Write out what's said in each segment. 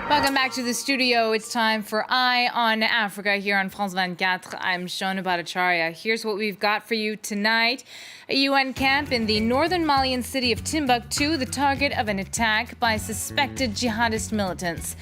Welcome back to the studio. It's time for Eye on Africa here on France 24. I'm Shona Bhattacharya. Here's what we've got for you tonight. A UN camp in the northern Malian city of Timbuktu, the target of an attack by suspected jihadist militants.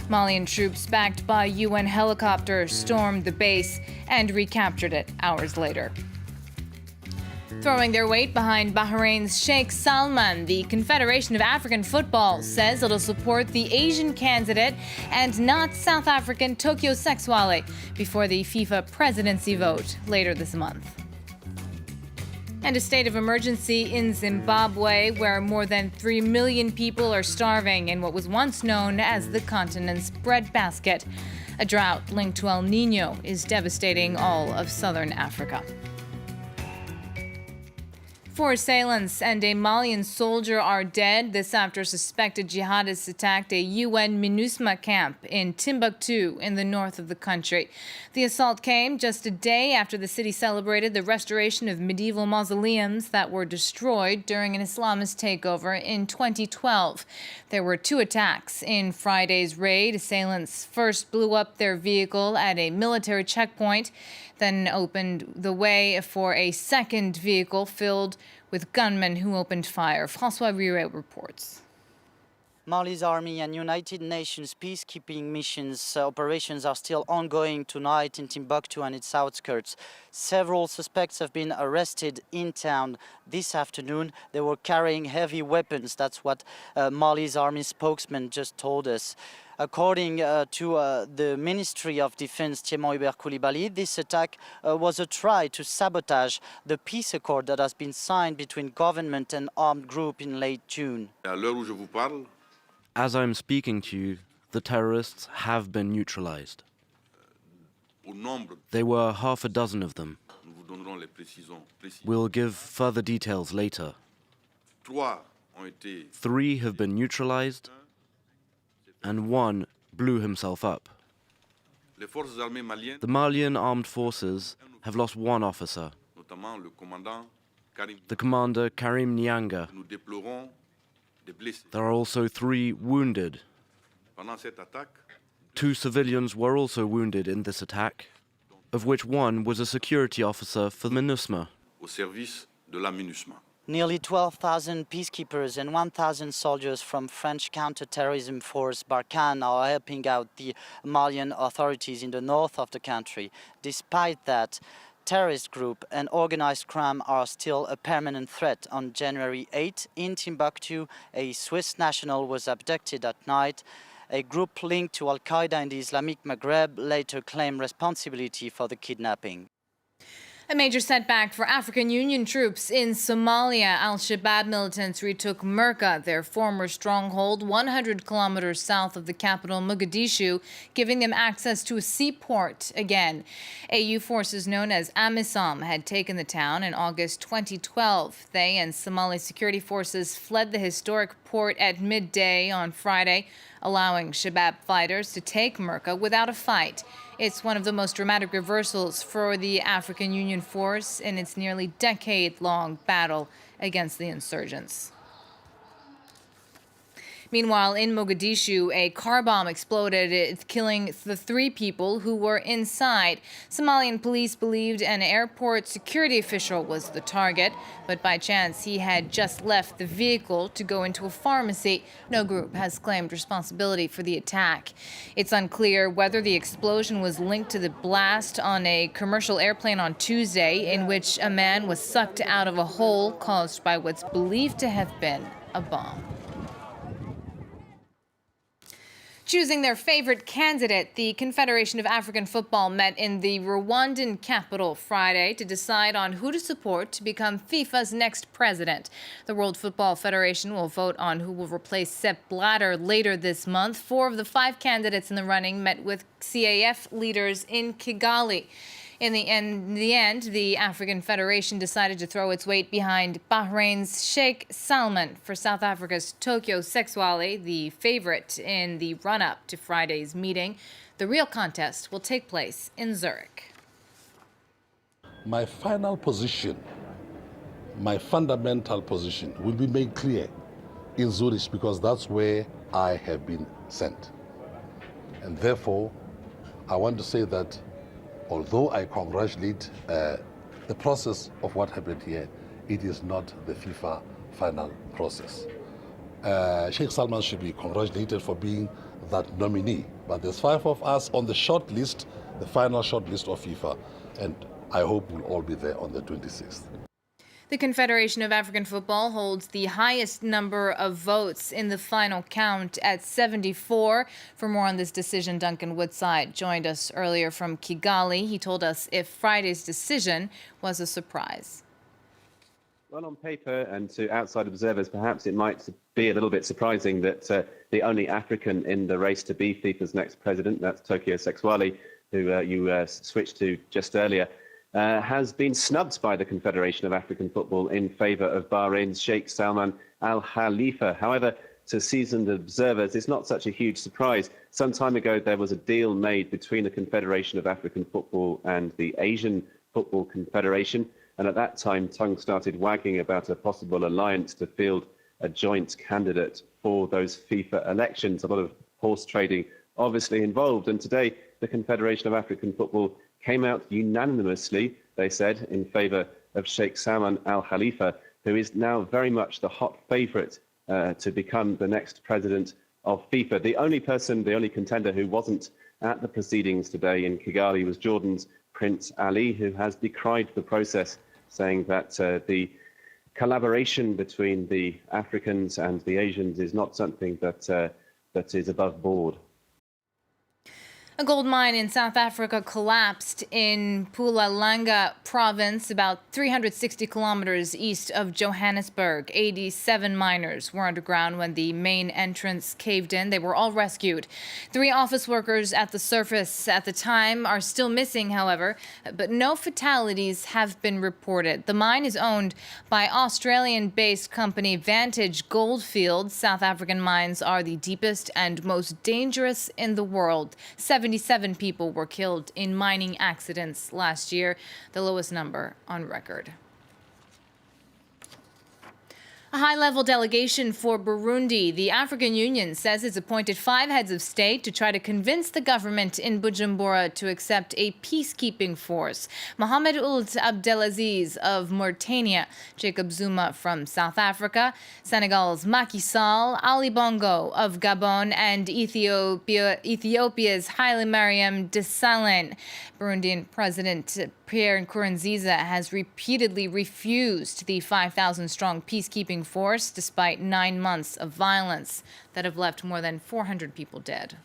Malian troops backed by UN helicopters stormed the base and recaptured it hours later. Throwing their weight behind Bahrain's Sheikh Salman, the Confederation of African Football says it'll support the Asian candidate and not South African Tokyo Sexwale before the FIFA presidency vote later this month. And a state of emergency in Zimbabwe, where more than 3 million people are starving in what was once known as the continent's breadbasket. A drought linked to El Nino is devastating all of southern Africa. 4 assailants and a Malian soldier are dead. This after suspected jihadists attacked a UN Minusma camp in Timbuktu in the north of the country. The assault came just a day after the city celebrated the restoration of medieval mausoleums that were destroyed during an Islamist takeover in 2012. There were 2 attacks in Friday's raid. Assailants first blew up their vehicle at a military checkpoint, then opened the way for a second vehicle filled with gunmen who opened fire. François Rieu reports. Mali's army and United Nations peacekeeping missions operations are still ongoing tonight in Timbuktu and its outskirts. Several suspects have been arrested in town this afternoon. They were carrying heavy weapons. That's what Mali's army spokesman just told us. According to the Ministry of Defense, Hubert Koulibaly, this attack was a try to sabotage the peace accord that has been signed between government and armed group in late June. As I'm speaking to you, the terrorists have been neutralized. There were half a dozen of them. We'll give further details later. 3 have been neutralized, and 1 blew himself up. The Malian armed forces have lost 1 officer, the commander Karim Nyanga. There are also 3 wounded. 2 civilians were also wounded in this attack, of which 1 was a security officer for Minusma. Nearly 12,000 peacekeepers and 1,000 soldiers from French counter-terrorism force Barkhane are helping out the Malian authorities in the north of the country. Despite that, terrorist group and organized crime are still a permanent threat. On January 8 in Timbuktu, a Swiss national was abducted at night. A group linked to Al-Qaeda in the Islamic Maghreb later claimed responsibility for the kidnapping. A major setback for African Union troops in Somalia. Al-Shabaab militants retook Merka, their former stronghold, 100 kilometers south of the capital, Mogadishu, giving them access to a seaport again. AU forces known as AMISOM had taken the town in August 2012. They and Somali security forces fled the historic port at midday on Friday, allowing Shabaab fighters to take Merka without a fight. It's one of the most dramatic reversals for the African Union force in its nearly decade-long battle against the insurgents. Meanwhile, in Mogadishu, a car bomb exploded, killing the 3 people who were inside. Somalian police believed an airport security official was the target, but by chance he had just left the vehicle to go into a pharmacy. No group has claimed responsibility for the attack. It's unclear whether the explosion was linked to the blast on a commercial airplane on Tuesday, in which a man was sucked out of a hole caused by what's believed to have been a bomb. Choosing their favorite candidate, the Confederation of African Football met in the Rwandan capital Friday to decide on who to support to become FIFA's next president. The World Football Federation will vote on who will replace Sepp Blatter later this month. 4 of the 5 candidates in the running met with CAF leaders in Kigali. In the end, the African Federation decided to throw its weight behind Bahrain's Sheikh Salman for South Africa's Tokyo Sexwale, the favorite in the run-up to Friday's meeting. The real contest will take place in Zurich. My final position, my fundamental position, will be made clear in Zurich because that's where I have been sent. And therefore, I want to say that although I congratulate the process of what happened here, it is not the FIFA final process. Sheikh Salman should be congratulated for being that nominee. But there's 5 of us on the short list, the final short list of FIFA, and I hope we'll all be there on the 26th. The Confederation of African Football holds the highest number of votes in the final count at 74. For more on this decision, Duncan Woodside joined us earlier from Kigali. He told us if Friday's decision was a surprise. Well, on paper and to outside observers, perhaps it might be a little bit surprising that the only African in the race to be FIFA's next president, that's Tokyo Sexwale, who you switched to just earlier, has been snubbed by the Confederation of African Football in favour of Bahrain's Sheikh Salman Al Khalifa. However, to seasoned observers, it's not such a huge surprise. Some time ago, there was a deal made between the Confederation of African Football and the Asian Football Confederation. And at that time, tongue started wagging about a possible alliance to field a joint candidate for those FIFA elections. A lot of horse trading obviously involved. And today, the Confederation of African Football came out unanimously, they said, in favour of Sheikh Salman Al Khalifa, who is now very much the hot favourite to become the next president of FIFA. The only contender who wasn't at the proceedings today in Kigali was Jordan's Prince Ali, who has decried the process, saying that the collaboration between the Africans and the Asians is not something that is above board. A gold mine in South Africa collapsed in Mpumalanga province, about 360 kilometers east of Johannesburg. 87 miners were underground when the main entrance caved in. They were all rescued. 3 office workers at the surface at the time are still missing, however, but no fatalities have been reported. The mine is owned by Australian-based company Vantage Goldfields. South African mines are the deepest and most dangerous in the world. 77 people were killed in mining accidents last year, the lowest number on record. A high-level delegation for Burundi. The African Union says it's appointed 5 heads of state to try to convince the government in Bujumbura to accept a peacekeeping force. Mohamed Ould Abdelaziz of Mauritania, Jacob Zuma from South Africa, Senegal's Macky Sall, Ali Bongo of Gabon, and Ethiopia's Haile Mariam Desalegn. Burundian President Pierre Nkurunziza has repeatedly refused the 5,000-strong peacekeeping force despite 9 months of violence that have left more than 400 people dead.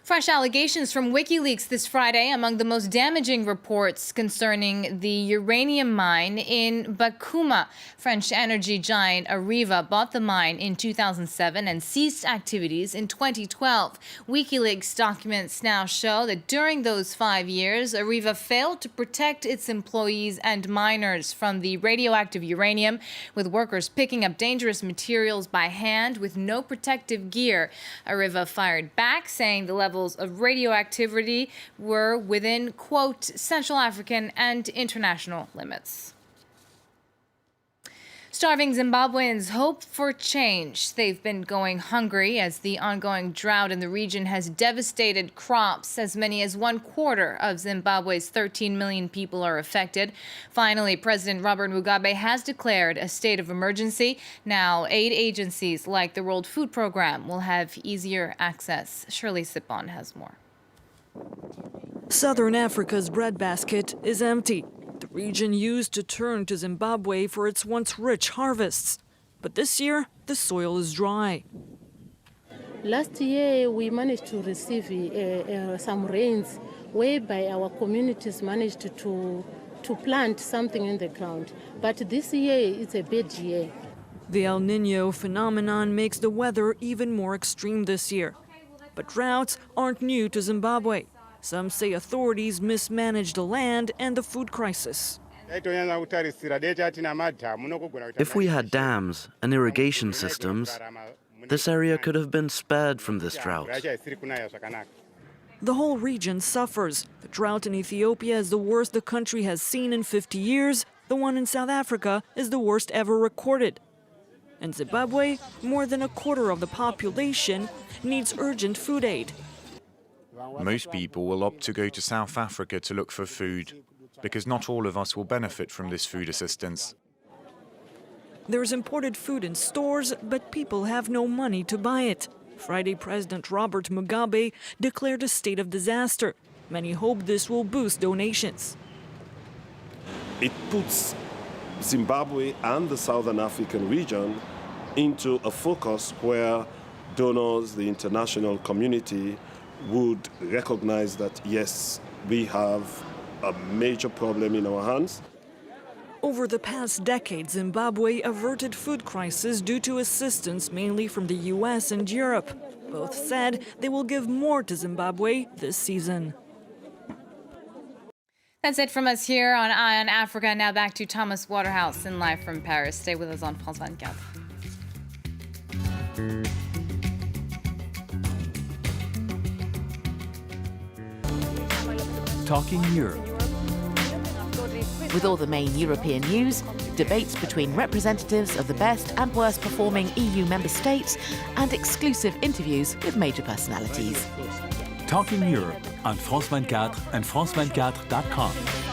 Fresh allegations from WikiLeaks this Friday, among the most damaging reports concerning the uranium mine in Bakuma. French energy giant Areva bought the mine in 2007 and ceased activities in 2012. WikiLeaks documents now show that during those 5 years, Areva failed to protect its employees and miners from the radioactive uranium, with workers picking up dangerous materials by hand with no protective gear. Areva fired back, saying the levels of radioactivity were within, quote, Central African and international limits. Starving Zimbabweans hope for change. They've been going hungry as the ongoing drought in the region has devastated crops. As many as 1/4 of Zimbabwe's 13 million people are affected. Finally, President Robert Mugabe has declared a state of emergency. Now, aid agencies like the World Food Program will have easier access. Shirley Sipon has more. Southern Africa's breadbasket is empty. The region used to turn to Zimbabwe for its once rich harvests. But this year, the soil is dry. Last year, we managed to receive some rains, whereby our communities managed to plant something in the ground. But this year, it's a bad year. The El Niño phenomenon makes the weather even more extreme this year. But droughts aren't new to Zimbabwe. Some say authorities mismanaged the land and the food crisis. If we had dams and irrigation systems, this area could have been spared from this drought. The whole region suffers. The drought in Ethiopia is the worst the country has seen in 50 years. The one in South Africa is the worst ever recorded. In Zimbabwe, more than a quarter of the population needs urgent food aid. Most people will opt to go to South Africa to look for food, because not all of us will benefit from this food assistance. There's imported food in stores, but people have no money to buy it. Friday, President Robert Mugabe declared a state of disaster. Many hope this will boost donations. It puts Zimbabwe and the Southern African region into a focus where donors, the international community, would recognize that, yes, we have a major problem in our hands. Over the past decade, Zimbabwe averted food crisis due to assistance mainly from the US and Europe. Both said they will give more to Zimbabwe this season. That's it from us here on Eye on Africa. Now back to Thomas Waterhouse in live from Paris. Stay with us on France 24. Talking Europe. With all the main European news, debates between representatives of the best and worst performing EU member states, and exclusive interviews with major personalities. Talking Europe on France 24 and France24.com.